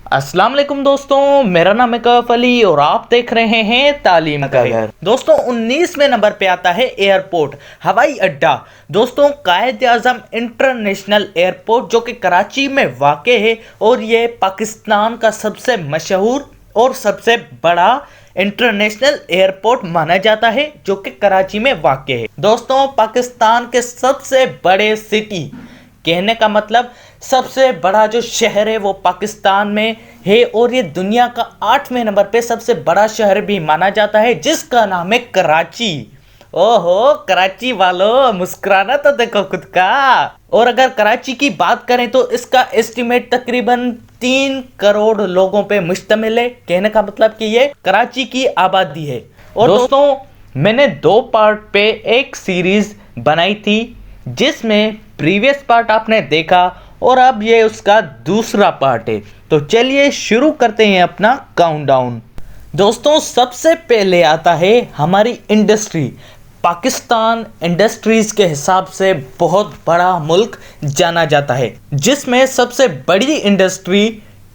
अस्सलाम वालेकुम दोस्तों, मेरा नाम है कैफ अली और आप देख रहे हैं तालीम का घर। दोस्तों 19वें नंबर पे आता है एयरपोर्ट, हवाई अड्डा। दोस्तों कायद-ए-आज़म इंटरनेशनल एयरपोर्ट जो कि कराची में वाक़ है और ये पाकिस्तान का सबसे मशहूर और सबसे बड़ा इंटरनेशनल एयरपोर्ट माना जाता है जो कि कराची में वाक़ है। दोस्तों पाकिस्तान के सबसे बड़े सिटी, कहने का मतलब सबसे बड़ा जो शहर है वो पाकिस्तान में है और ये दुनिया का 8वें नंबर पे सबसे बड़ा शहर भी माना जाता है जिसका नाम है कराची। ओहो कराची वालों, मुस्कुराना तो देखो खुद का। और अगर कराची की बात करें तो इसका एस्टिमेट तकरीबन 3 करोड़ लोगों पे मुश्तमिल है। कहने का मतलब कि ये कराची की आबादी है। और दोस्तों मैंने 2 पार्ट पे एक सीरीज बनाई थी जिसमें प्रीवियस पार्ट आपने देखा और अब ये उसका दूसरा पार्ट है। तो चलिए शुरू करते हैं अपना काउंटडाउन। दोस्तों सबसे पहले आता है हमारी इंडस्ट्री। पाकिस्तान इंडस्ट्रीज के हिसाब से बहुत बड़ा मुल्क जाना जाता है जिसमें सबसे बड़ी इंडस्ट्री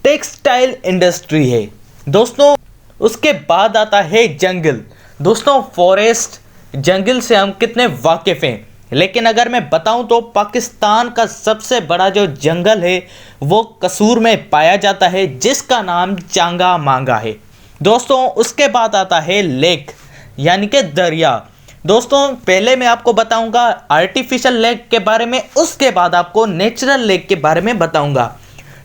टेक्सटाइल इंडस्ट्री है। दोस्तों उसके बाद आता है जंगल। दोस्तों फॉरेस्ट, जंगल से हम कितने वाकिफ़ हैं, लेकिन अगर मैं बताऊं तो पाकिस्तान का सबसे बड़ा जो जंगल है वो कसूर में पाया जाता है जिसका नाम चांगा मांगा है। दोस्तों उसके बाद आता है लेक यानी कि दरिया। दोस्तों पहले मैं आपको बताऊंगा आर्टिफिशियल लेक के बारे में, उसके बाद आपको नेचुरल लेक के बारे में बताऊंगा।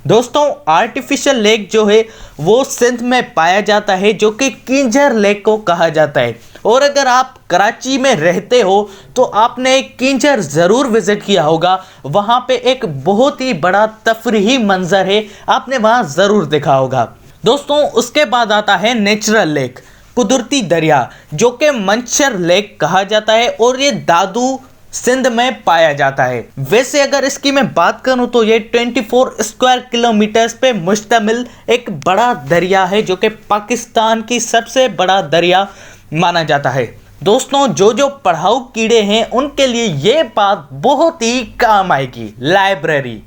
दोस्तों आर्टिफिशियल लेक जो है वो सिंध में पाया जाता है जो कि किंजर लेक को कहा जाता है। और अगर आप कराची में रहते हो तो आपने किंजर ज़रूर विज़िट किया होगा। वहाँ पे एक बहुत ही बड़ा तफरीही मंजर है, आपने वहाँ ज़रूर देखा होगा। दोस्तों उसके बाद आता है नेचुरल लेक, कुदरती दरिया जो कि मंशर लेक कहा जाता है और ये दादू सिंध में पाया जाता है। वैसे अगर इसकी मैं बात करूं तो ये 24 स्क्वायर किलोमीटर्स पे मुश्तमिल एक बड़ा दरिया है जो कि पाकिस्तान की सबसे बड़ा दरिया माना जाता है। दोस्तों जो पढ़ाऊ कीड़े हैं उनके लिए ये बात बहुत ही काम आएगी, लाइब्रेरी।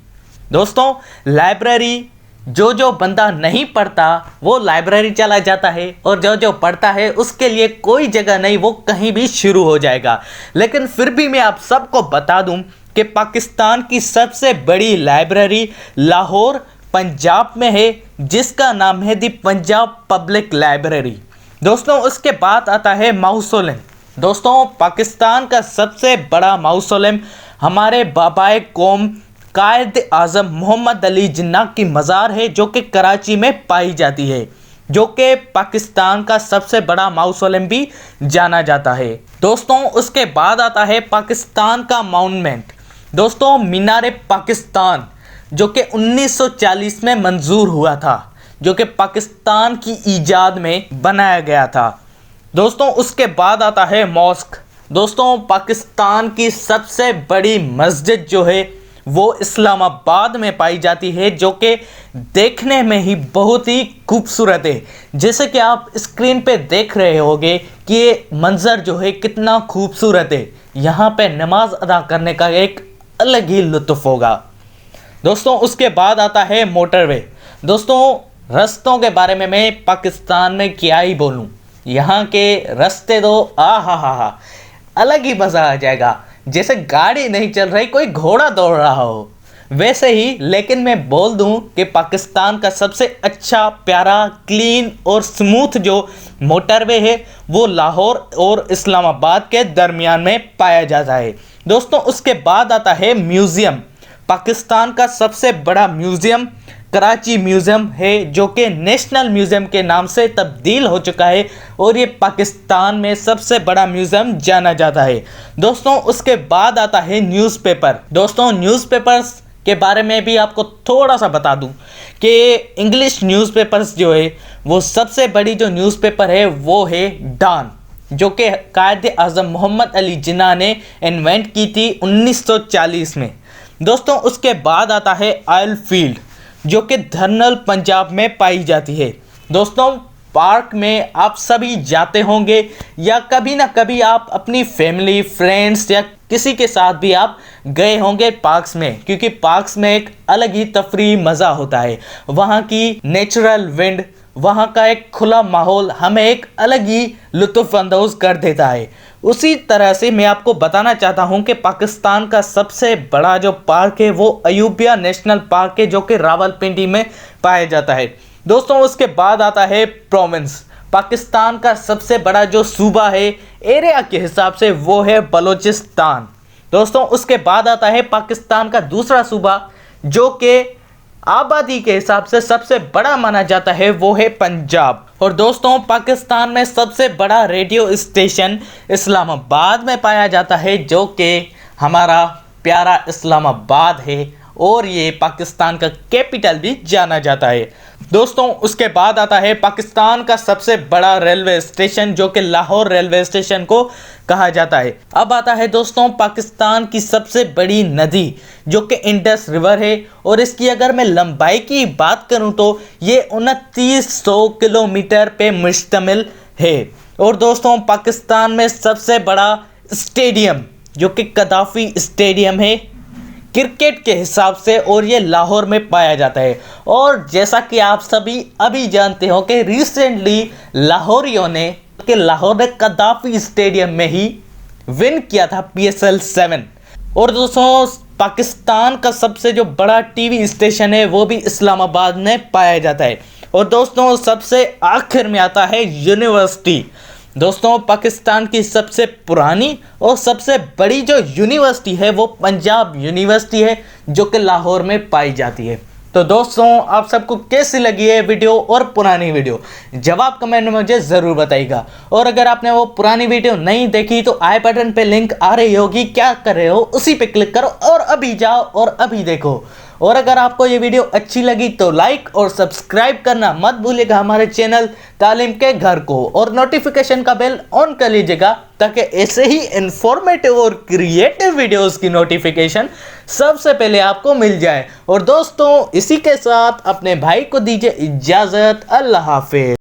दोस्तों लाइब्रेरी जो बंदा नहीं पढ़ता वो लाइब्रेरी चला जाता है और जो पढ़ता है उसके लिए कोई जगह नहीं, वो कहीं भी शुरू हो जाएगा। लेकिन फिर भी मैं आप सबको बता दूं कि पाकिस्तान की सबसे बड़ी लाइब्रेरी लाहौर पंजाब में है जिसका नाम है दी पंजाब पब्लिक लाइब्रेरी। दोस्तों उसके बाद आता है मौसोलम। दोस्तों पाकिस्तान का सबसे बड़ा मौसोलम हमारे बाबाए कौम कायद-ए-आज़म मोहम्मद अली जिन्ना की मज़ार है जो कि कराची में पाई जाती है, जो कि पाकिस्तान का सबसे बड़ा मौसोलम भी जाना जाता है। दोस्तों उसके बाद आता है पाकिस्तान का मॉन्यूमेंट। दोस्तों मीनार पाकिस्तान जो कि 1940 में मंजूर हुआ था, जो कि पाकिस्तान की ईजाद में बनाया गया था। दोस्तों उसके बाद आता है मॉस्क। दोस्तों पाकिस्तान की सबसे बड़ी मस्जिद जो है वो इस्लामाबाद में पाई जाती है जो कि देखने में ही बहुत ही खूबसूरत है। जैसे कि आप स्क्रीन पे देख रहे होंगे कि ये मंज़र जो है कितना खूबसूरत है। यहाँ पे नमाज अदा करने का एक अलग ही लुत्फ़ होगा। दोस्तों उसके बाद आता है मोटरवे। दोस्तों रास्तों के बारे में मैं पाकिस्तान में क्या ही बोलूं, यहाँ के रास्ते तो हा अलग ही मज़ा आ जाएगा। जैसे गाड़ी नहीं चल रही, कोई घोड़ा दौड़ रहा हो वैसे ही। लेकिन मैं बोल दूं कि पाकिस्तान का सबसे अच्छा, प्यारा, क्लीन और स्मूथ जो मोटरवे है वो लाहौर और इस्लामाबाद के दरमियान में पाया जाता है। दोस्तों उसके बाद आता है म्यूज़ियम। पाकिस्तान का सबसे बड़ा म्यूज़ियम कराची म्यूज़ियम है जो कि नेशनल म्यूज़ियम के नाम से तब्दील हो चुका है और ये पाकिस्तान में सबसे बड़ा म्यूज़ियम जाना जाता है। दोस्तों उसके बाद आता है न्यूज़पेपर। दोस्तों न्यूज़पेपर्स के बारे में भी आपको थोड़ा सा बता दूं कि इंग्लिश न्यूज़पेपर्स जो है वो सबसे बड़ी जो न्यूज़पेपर है वो है डॉन, जो कि कायद-ए-आज़म मोहम्मद अली जिन्ना ने इन्वेंट की थी 1940 में। दोस्तों उसके बाद आता है ऑयल फील्ड जो कि धरनल पंजाब में पाई जाती है। दोस्तों पार्क में आप सभी जाते होंगे या कभी ना कभी आप अपनी फैमिली फ्रेंड्स या किसी के साथ भी आप गए होंगे पार्क्स में, क्योंकि पार्क्स में एक अलग ही तफरी मज़ा होता है। वहाँ की नेचुरल विंड, वहाँ का एक खुला माहौल हमें एक अलग ही लुत्फ़ अंदोज़ कर देता है। उसी तरह से मैं आपको बताना चाहता हूँ कि पाकिस्तान का सबसे बड़ा जो पार्क है वो अयूबिया नेशनल पार्क है, जो कि रावलपिंडी में पाया जाता है। दोस्तों उसके बाद आता है प्रोविंस। पाकिस्तान का सबसे बड़ा जो सूबा है एरिया के हिसाब से वो है बलूचिस्तान। दोस्तों उसके बाद आता है पाकिस्तान का दूसरा सूबा जो कि आबादी के हिसाब से सबसे बड़ा माना जाता है, वो है पंजाब। और दोस्तों पाकिस्तान में सबसे बड़ा रेडियो स्टेशन इस्लामाबाद में पाया जाता है, जो कि हमारा प्यारा इस्लामाबाद है और ये पाकिस्तान का कैपिटल भी जाना जाता है। दोस्तों उसके बाद आता है पाकिस्तान का सबसे बड़ा रेलवे स्टेशन, जो कि लाहौर रेलवे स्टेशन को कहा जाता है। अब आता है दोस्तों पाकिस्तान की सबसे बड़ी नदी, जो कि इंडस रिवर है, और इसकी अगर मैं लंबाई की बात करूं तो ये 2900 किलोमीटर पे मुश्तमिल है। और दोस्तों पाकिस्तान में सबसे बड़ा स्टेडियम जो कि गद्दाफी स्टेडियम है क्रिकेट के हिसाब से, और ये लाहौर में पाया जाता है। और जैसा कि आप सभी अभी जानते हो कि रिसेंटली लाहौरियों ने लाहौर ने गद्दाफी स्टेडियम में ही विन किया था PSL 7। और दोस्तों पाकिस्तान का सबसे जो बड़ा टीवी स्टेशन है वो भी इस्लामाबाद में पाया जाता है। और दोस्तों सबसे आखिर में आता है यूनिवर्सिटी। दोस्तों पाकिस्तान की सबसे पुरानी और सबसे बड़ी जो यूनिवर्सिटी है वो पंजाब यूनिवर्सिटी है, जो कि लाहौर में पाई जाती है। तो दोस्तों आप सबको कैसी लगी है वीडियो और पुरानी वीडियो, जवाब कमेंट में मुझे ज़रूर बताइएगा। और अगर आपने वो पुरानी वीडियो नहीं देखी तो आई बटन पे लिंक आ रही होगी, क्या कर रहे हो उसी पे क्लिक करो और अभी जाओ और अभी देखो। और अगर आपको ये वीडियो अच्छी लगी तो लाइक और सब्सक्राइब करना मत भूलिएगा हमारे चैनल तालीम के घर को, और नोटिफिकेशन का बेल ऑन कर लीजिएगा ताकि ऐसे ही इंफॉर्मेटिव और क्रिएटिव वीडियोस की नोटिफिकेशन सबसे पहले आपको मिल जाए। और दोस्तों इसी के साथ अपने भाई को दीजिए इजाज़त। अल्लाह हाफिज़।